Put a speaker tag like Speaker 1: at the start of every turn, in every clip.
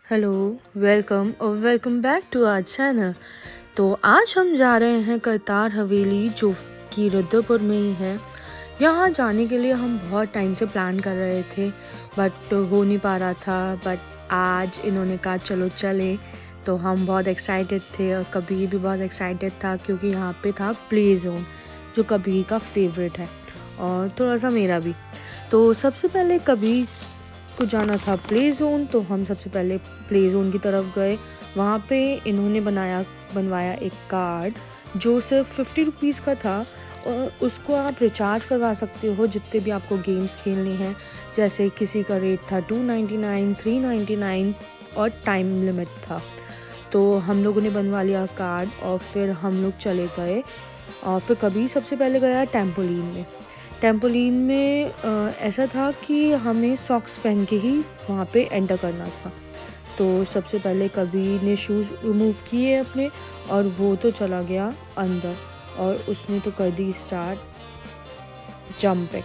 Speaker 1: Hello, welcome और welcome back to our channel. तो आज हम जा रहे हैं करतार हवेली जो कि रुद्रपुर में ही है। यहाँ जाने के लिए हम बहुत टाइम से प्लान कर रहे थे बट हो नहीं पा रहा था। बट आज इन्होंने कहा चलो चले, तो हम बहुत एक्साइटेड थे और कबीर भी बहुत एक्साइटेड था क्योंकि यहाँ पे था प्ले जोन जो कबीर का फेवरेट है और थोड़ा सा मेरा भी। तो सबसे पहले कबीर को जाना था प्ले जोन, तो हम सबसे पहले प्ले जोन की तरफ गए। वहाँ पे इन्होंने बनवाया एक कार्ड जो सिर्फ 50 रुपीज़ का था और उसको आप रिचार्ज करवा सकते हो जितने भी आपको गेम्स खेलने हैं। जैसे किसी का रेट था 299, 399 और टाइम लिमिट था। तो हम लोगों ने बनवा लिया कार्ड और फिर हम लोग चले गए। और फिर कभी सबसे पहले गया टेम्पोलिन में। टेम्पोलिन में ऐसा था कि हमें सॉक्स पहन के ही वहाँ पे एंटर करना था। तो सबसे पहले कबीर ने शूज़ रिमूव किए अपने और वो तो चला गया अंदर और उसने तो कर दी स्टार्ट जंपिंग।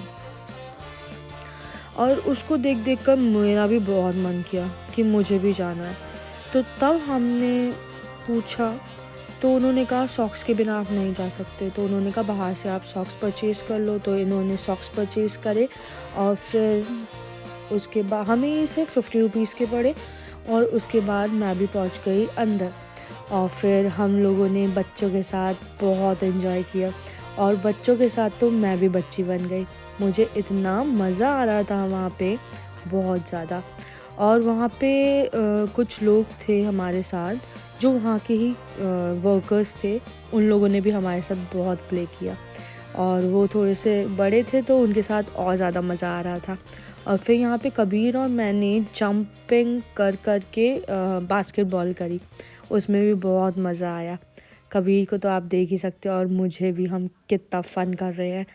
Speaker 1: और उसको देख देख कर मेरा भी बहुत मन किया कि मुझे भी जाना है। तो तब हमने पूछा, तो उन्होंने कहा सॉक्स के बिना आप नहीं जा सकते। तो उन्होंने कहा बाहर से आप सॉक्स परचेज़ कर लो। तो इन्होंने सॉक्स परचेज़ करे और फिर उसके बाद हमें इसे 50 रुपीज़ के पड़े। और उसके बाद मैं भी पहुंच गई अंदर और फिर हम लोगों ने बच्चों के साथ बहुत एंजॉय किया। और बच्चों के साथ तो मैं भी बच्ची बन गई। मुझे इतना मज़ा आ रहा था वहाँ पे, बहुत ज़्यादा। और वहाँ पे कुछ लोग थे हमारे साथ जो वहाँ के ही वर्कर्स थे। उन लोगों ने भी हमारे साथ बहुत प्ले किया और वो थोड़े से बड़े थे तो उनके साथ और ज़्यादा मज़ा आ रहा था। और फिर यहाँ पे कबीर और मैंने जंपिंग कर के बास्केटबॉल करी, उसमें भी बहुत मज़ा आया। कबीर को तो आप देख ही सकते हो और मुझे भी, हम कितना फ़न कर रहे हैं।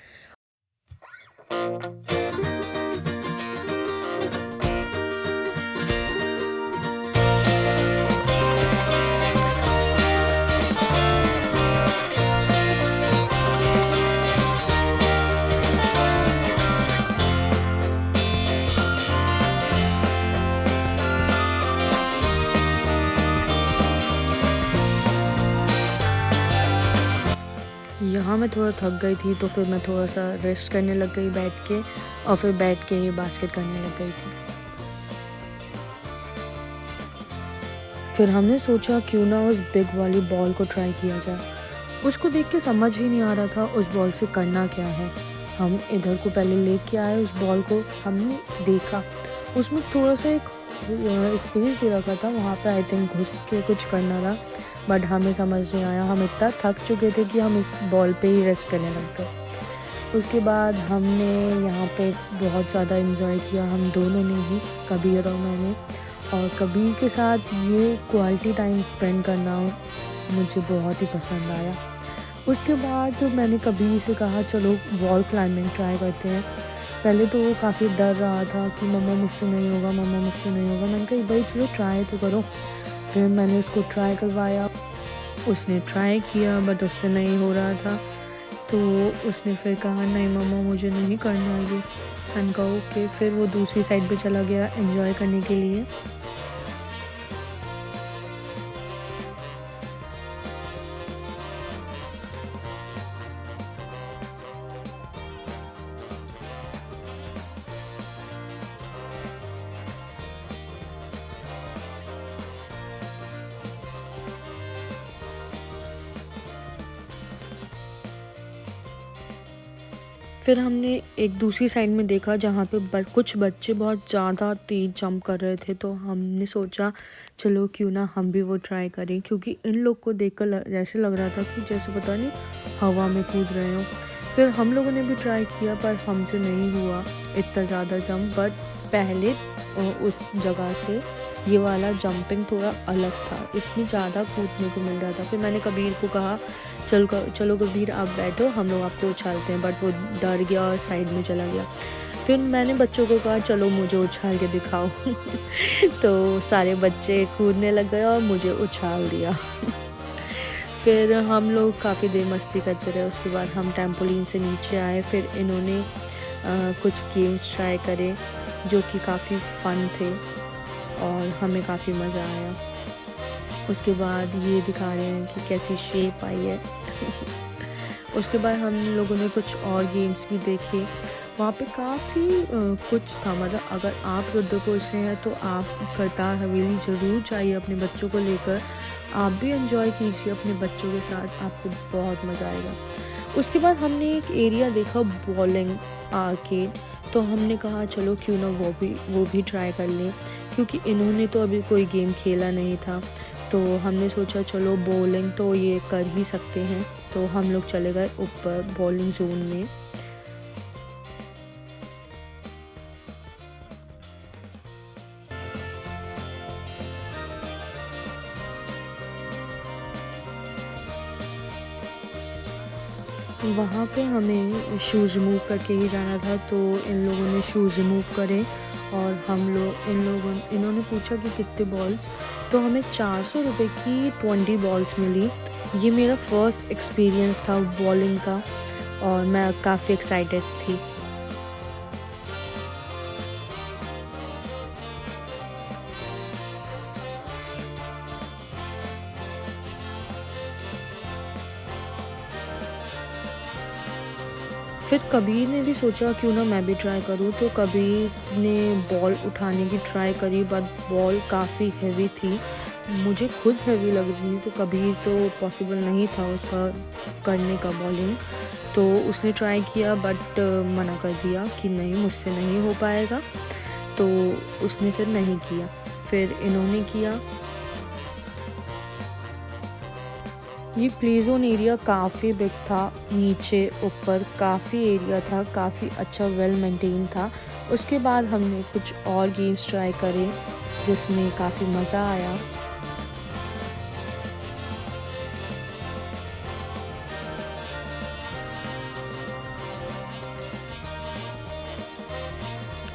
Speaker 1: यहाँ मैं थोड़ा थक गई थी तो फिर मैं थोड़ा सा रेस्ट करने लग गई बैठ के और फिर बैठ के ही बास्केट करने लग गई थी। फिर हमने सोचा क्यों ना उस बिग वाली बॉल को ट्राई किया जाए। उसको देख के समझ ही नहीं आ रहा था उस बॉल से करना क्या है। हम इधर को पहले लेके आए, उस बॉल को हमने देखा, उसमें थोड़ा सा एक स्पेस दे रखा था, वहाँ पे आई थिंक घुस के कुछ करना था। बट हमें समझ नहीं आया, हम इतना थक चुके थे कि हम इस बॉल पे ही रेस्ट करने लग गए। उसके बाद हमने यहाँ पे बहुत ज़्यादा एंजॉय किया, हम दोनों ने ही, कबीर और मैंने। और कबीर के साथ ये क्वालिटी टाइम स्पेंड करना मुझे बहुत ही पसंद आया। उसके बाद मैंने कबीर से कहा चलो वॉल क्लाइंबिंग ट्राई करते हैं। पहले तो वो काफ़ी डर रहा था कि मम्मा मुझसे नहीं होगा, मम्मा मुझसे नहीं होगा। मैंने कहा भाई चलो ट्राई तो करो। फिर मैंने उसको ट्राई करवाया, उसने ट्राई किया बट उससे नहीं हो रहा था। तो उसने फिर कहा नहीं मम्मा मुझे नहीं करना है ये। मैंने कहा ओके। फिर वो दूसरी साइड पे चला गया एंजॉय करने के लिए। फिर हमने एक दूसरी साइड में देखा जहाँ पे कुछ बच्चे बहुत ज़्यादा तेज़ जंप कर रहे थे। तो हमने सोचा चलो क्यों ना हम भी वो ट्राई करें, क्योंकि इन लोग को देखकर ऐसे लग रहा था कि जैसे पता नहीं हवा में कूद रहे हो। फिर हम लोगों ने भी ट्राई किया पर हमसे नहीं हुआ इतना ज़्यादा जंप। बट पहले उस जगह से ये वाला जंपिंग थोड़ा अलग था, इसमें ज़्यादा कूदने को मिल रहा था। फिर मैंने कबीर को कहा चलो कबीर आप बैठो, हम लोग आपको उछालते हैं। बट वो डर गया और साइड में चला गया। फिर मैंने बच्चों को कहा चलो मुझे उछाल के दिखाओ तो सारे बच्चे कूदने लग गए और मुझे उछाल दिया फिर हम लोग काफ़ी देर मस्ती करते रहे। उसके बाद हम टेम्पोलिन से नीचे आए। फिर इन्होंने कुछ गेम्स ट्राई करे जो कि काफ़ी फ़न थे। और हमें काफ़ी मज़ा आया। उसके बाद ये दिखा रहे हैं कि कैसी शेप आई है। उसके बाद हम लोगों ने कुछ और गेम्स भी देखे। वहाँ पे काफ़ी कुछ था, मतलब अगर आप रुद्रपुर से हैं तो आप करतार हवेली ज़रूर जाइए अपने बच्चों को लेकर। आप भी एंजॉय कीजिए अपने बच्चों के साथ, आपको बहुत मज़ा आएगा। उसके बाद हमने एक एरिया देखा बॉलिंग आर्केड, तो हमने कहा चलो क्यों ना वो भी ट्राई कर लें, क्योंकि इन्होंने तो अभी कोई गेम खेला नहीं था। तो हमने सोचा चलो बॉलिंग तो ये कर ही सकते हैं, तो हम लोग चले गए ऊपर बॉलिंग जोन में। वहाँ पे हमें शूज़ रिमूव करके ही जाना था, तो इन लोगों ने शूज़ रिमूव करे और इन्होंने पूछा कि कितने बॉल्स, तो हमें 400 रुपये की 20 बॉल्स मिली। ये मेरा फर्स्ट एक्सपीरियंस था बॉलिंग का और मैं काफ़ी एक्साइटेड थी। फिर कबीर ने भी सोचा क्यों ना मैं भी ट्राई करूँ, तो कबीर ने बॉल उठाने की ट्राई करी, बट बॉल काफ़ी हैवी थी। मुझे खुद हैवी लग रही थी, तो कबीर तो पॉसिबल नहीं था उसका करने का बॉलिंग। तो उसने ट्राई किया बट मना कर दिया कि नहीं मुझसे नहीं हो पाएगा, तो उसने फिर नहीं किया। फिर इन्होंने किया। ये प्ले ज़ोन एरिया काफ़ी बिग था, नीचे ऊपर काफ़ी एरिया था, काफ़ी अच्छा वेल मेंटेन था। उसके बाद हमने कुछ और गेम्स ट्राई करे जिसमें काफ़ी मज़ा आया।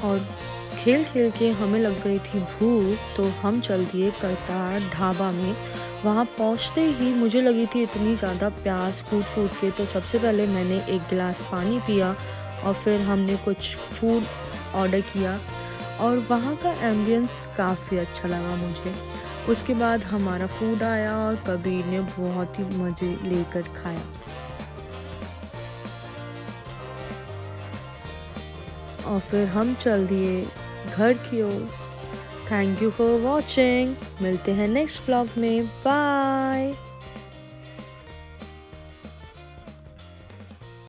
Speaker 1: और खेल खेल के हमें लग गई थी भूख, तो हम चल दिए करतार ढाबा में। वहाँ पहुँचते ही मुझे लगी थी इतनी ज़्यादा प्यास कूद कूद के, तो सबसे पहले मैंने एक गिलास पानी पिया और फिर हमने कुछ फूड ऑर्डर किया और वहाँ का एम्बियंस काफ़ी अच्छा लगा मुझे। उसके बाद हमारा फूड आया और कबीर ने बहुत ही मज़े लेकर खाया और फिर हम चल दिए घर की ओर। Thank you for watching. मिलते हैं नेक्स्ट व्लॉग में। बाय।